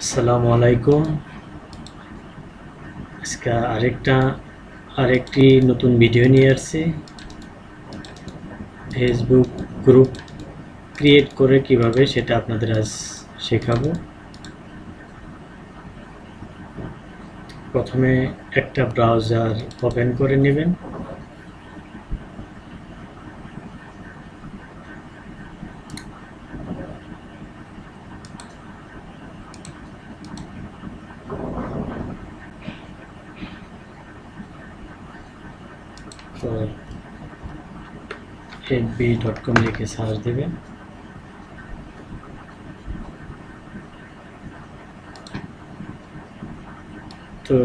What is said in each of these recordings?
আসসালামু আলাইকুম। আজকে আরেকটি নতুন ভিডিও নিয়ে আসছি। ফেসবুক গ্রুপ ক্রিয়েট করে কিভাবে সেটা আপনাদের আজ শেখাবো। প্রথমে একটা ব্রাউজার ওপেন করে নেবেন। তো fb.com লিখে সার্চ দেবেন। তো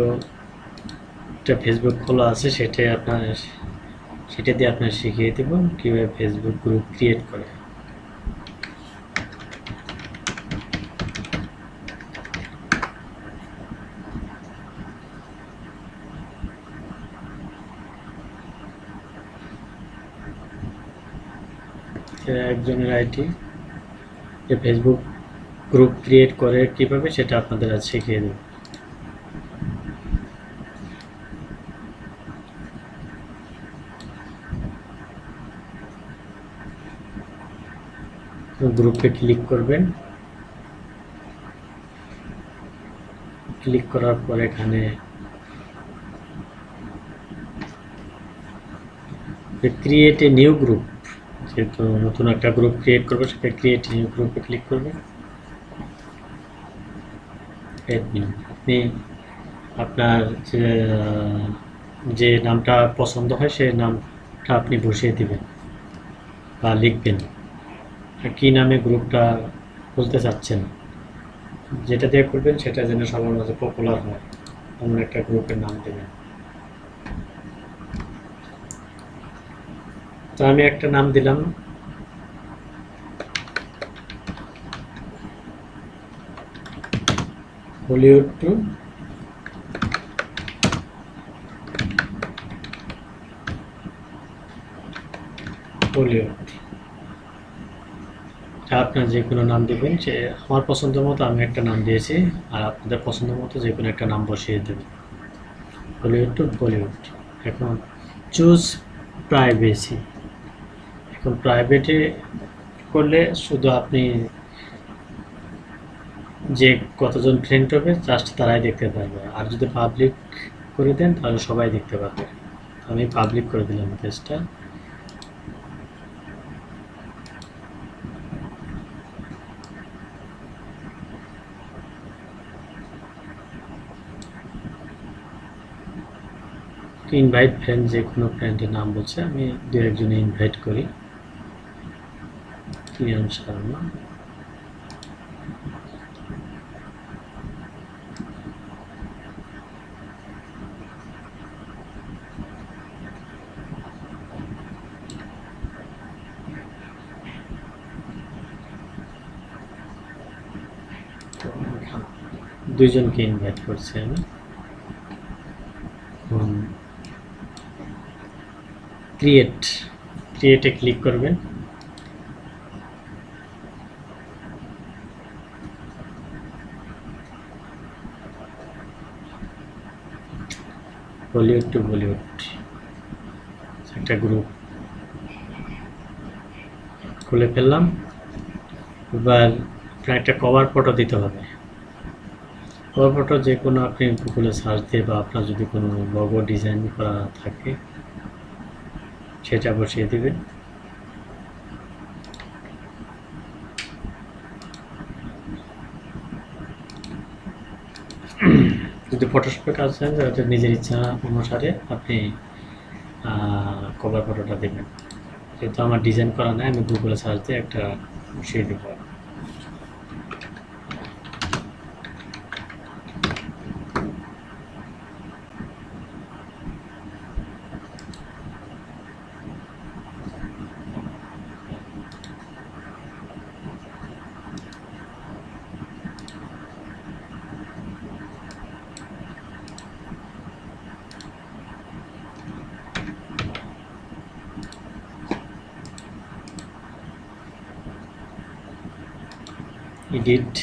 একটা ফেসবুক খোলা আছে, সেটা দিয়ে আপনার শিখিয়ে দেব কীভাবে ফেসবুক গ্রুপ ক্রিয়েট করে। একজনের আইডি যে ফেসবুক গ্রুপ ক্রিয়েট করে কিভাবে সেটা আপনাদের আজ শিখিয়ে দেব। গ্রুপে ক্লিক করবেন। ক্লিক করার পর এখানে ক্রিয়েট এ নিউ গ্রুপ, যেহেতু নতুন একটা গ্রুপ ক্রিয়েট করবো সেটা ক্রিয়েট নিউ গ্রুপে ক্লিক করবেন। অ্যাডমিন, আপনি আপনার যে নামটা পছন্দ হয় সেই নামটা আপনি বসিয়ে দিবেন বা লিখবেন, কী নামে গ্রুপটা খুলতে চাচ্ছেন। যেটা দিয়ে করবেন সেটা যেন সবার মাঝে পপুলার হয়, এমন একটা গ্রুপের নাম দেবেন। তো আমি একটা নাম দিলাম হলিউড টু হলিউড। আপনার যে কোনো নাম দেবেন, সে আমার পছন্দ মতো আমি একটা নাম দিয়েছি, আর আপনাদের পছন্দ মতো যে কোনো একটা নাম বসিয়ে দেবেন, হলিউড টু বলিউড। এখন চুজ প্রাইভেসি। এখন প্রাইভেটে করলে শুধু আপনি যে কতজন ফ্রেন্ড হবে জাস্ট তারাই দেখতে পারবে, আর যদি পাবলিক করে দেন তাহলে সবাই দেখতে পারবে। আমি পাবলিক করে দিলাম পেজটা। ইনভাইট ফ্রেন্ড, যে কোনো ফ্রেন্ডের নাম বলছে, আমি দু একজনে ইনভাইট করি। কিয়ান শর্মা, দুইজনকে ইনভাইট করছি আমি। ক্রিয়েটে ক্লিক করবেন। হলিউড টু বলিউড একটা গ্রুপ খুলে ফেললাম। এবার আপনার একটা কভার ফটো দিতে হবে। কভার ফটো যে কোনো আপনি গুগলে সার্চ দিয়ে, বা আপনার যদি কোনো লোগো ডিজাইন করা থাকে সেটা বসিয়ে দেবেন। যদি ফটোশপে কাজ চান তাহলে নিজের ইচ্ছা অনুসারে আপনি কভার ফটোটা দেবেন। যেহেতু আমার ডিজাইন করা নাই, আমি গুগলে সার্চ দিয়ে একটা বসিয়ে দেবো। Edit,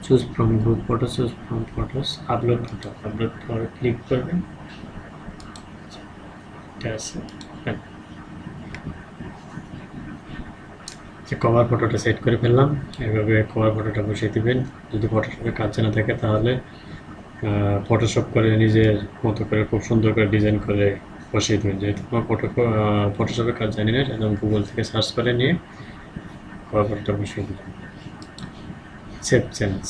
choose from group photo, choose from photos, upload photo, upload photo click করবেন। এটা আছে যে কভার ফটোটা সেট করে ফেললাম। এভাবে কভার ফটোটা বসিয়ে দিবেন। যদি ফটোশপে কাজ জানা থাকে তাহলে ফটোশপ করে নিজের মতো করে খুব সুন্দর করে ডিজাইন করে বসিয়ে দেবেন। যেহেতু কোনো ফটোশপে কাজ জানি না, একদম গুগল থেকে সার্চ করে নিয়ে কভার ফটোটা বসিয়ে দেবেন। Save change.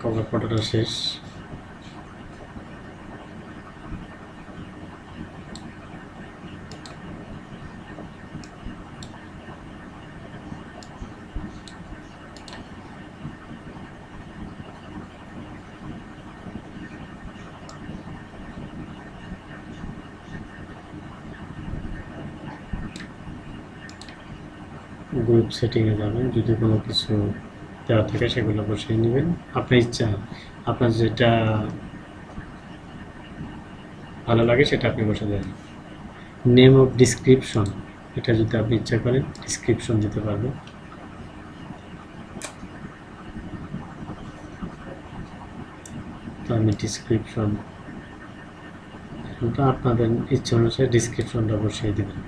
কভার ফটোটা শেষ। গ্রুপ সেটিংয়ে যাবেন, যদি কোনো কিছু দেওয়া থাকে সেগুলো বসিয়ে নেবেন আপনার ইচ্ছা। আপনার যেটা ভালো লাগে সেটা আপনি বসে দেবেন। নেম অফ ডিসক্রিপশন, এটা যদি আপনি ইচ্ছা করেন ডিসক্রিপশন দিতে পারবেন। তো আমি ডিসক্রিপশন, ওটা আপনাদের ইচ্ছা অনুসারে ডিসক্রিপশনটা বসিয়ে দেবেন।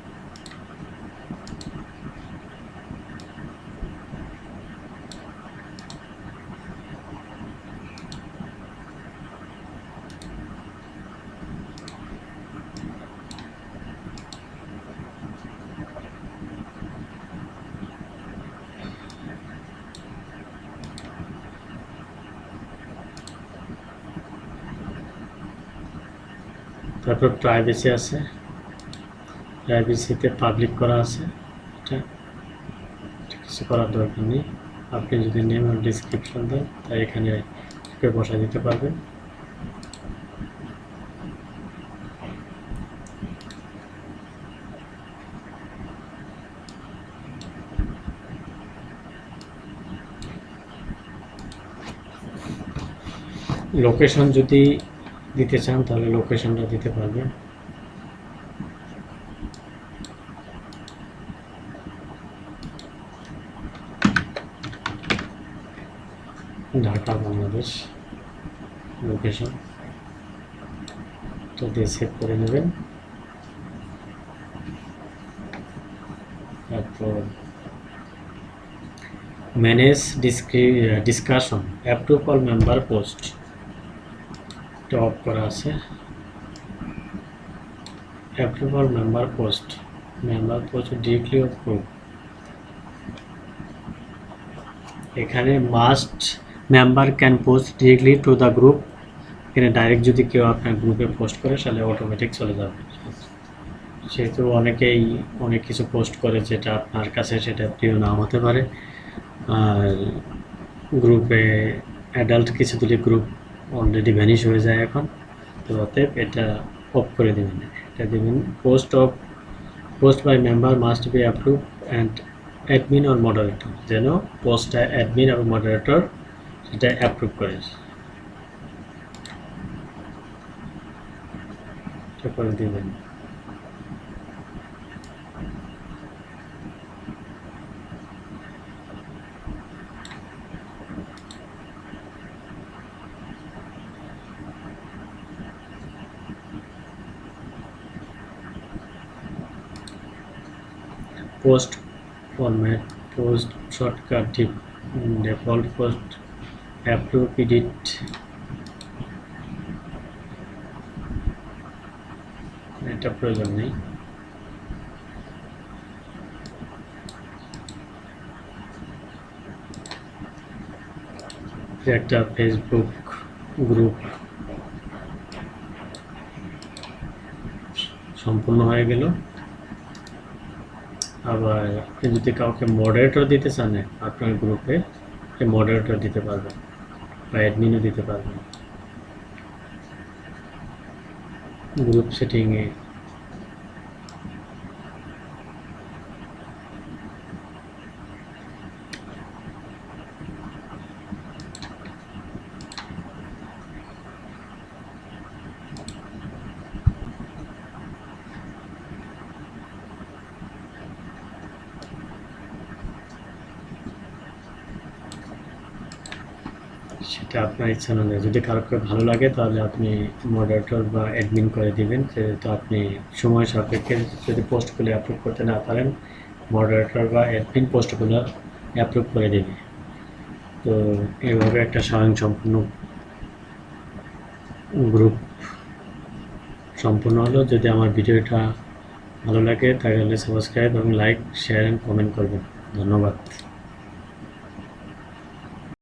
তারপর প্রাইভেসি আছে, প্রাইভেসিতে পাবলিক করা আছে, এটা কিছু করার দরকার নেই। আপনি যদি নেম আর ডিসক্রিপশন দেন তাই এখানে বসায় দিতে পারবেন। লোকেশন যদি দিতে চান তাহলে লোকেশনটা দিতে পারবেন। ঢাকা বাংলাদেশ লোকেশন, তো দিয়ে সেভ করে নেবেন। তারপর manage discussion, approve all member post, এটা অফ করা আছে। Approve all member post directly approve, এখানে must member can post directly to the group, এখানে ডাইরেক্ট যদি কেউ আপনার গ্রুপে পোস্ট করে তাহলে অটোমেটিক চলে যাবে। সেহেতু অনেকেই অনেক কিছু পোস্ট করে যেটা আপনার কাছে সেটা প্রিয় নাও হতে পারে, আর গ্রুপে অ্যাডাল্ট কিছু দিলে গ্রুপ অলরেডি ভ্যানিশ হয়ে যায় এখন। তো অতএব এটা অফ করে দেবেন। এটা দেবেন post by member must be approve and admin or moderator, যেন পোস্টটা অ্যাডমিন এবং মডারেটর সেটা অ্যাপ্রুভ করে, এটা করে দেবেন। Post format, post shortcut, default post, approve, edit, এটা প্রয়োজন নেই। একটা ফেসবুক গ্রুপ সম্পূর্ণ হয়ে গেল। আবার আপনি যদি কাউকে মডারেটর দিতে চান আপনার গ্রুপে, মডারেটর দিতে পারবেন বা অ্যাডমিনও দিতে পারবেন। গ্রুপ সেটিংয়ে সেটা আপনার ইচ্ছা অনুযায়ী। যদি কারো ভালো লাগে তাহলে আপনি মডারেটর বা অ্যাডমিন করে দিবেন। যেহেতু আপনি সময় সাপেক্ষে যদি পোস্টগুলো অ্যাপ্রুভ করতে না পারেন, মডারেটর বা অ্যাডমিন পোস্টগুলো অ্যাপ্রুভ করে দেবে। তো এভাবে একটা স্বয়ংসম্পূর্ণ গ্রুপ সম্পূর্ণ হলো। যদি আমার ভিডিওটা ভালো লাগে তাহলে সাবস্ক্রাইব এবং লাইক, শেয়ার অ্যান্ড কমেন্ট করবেন। ধন্যবাদ।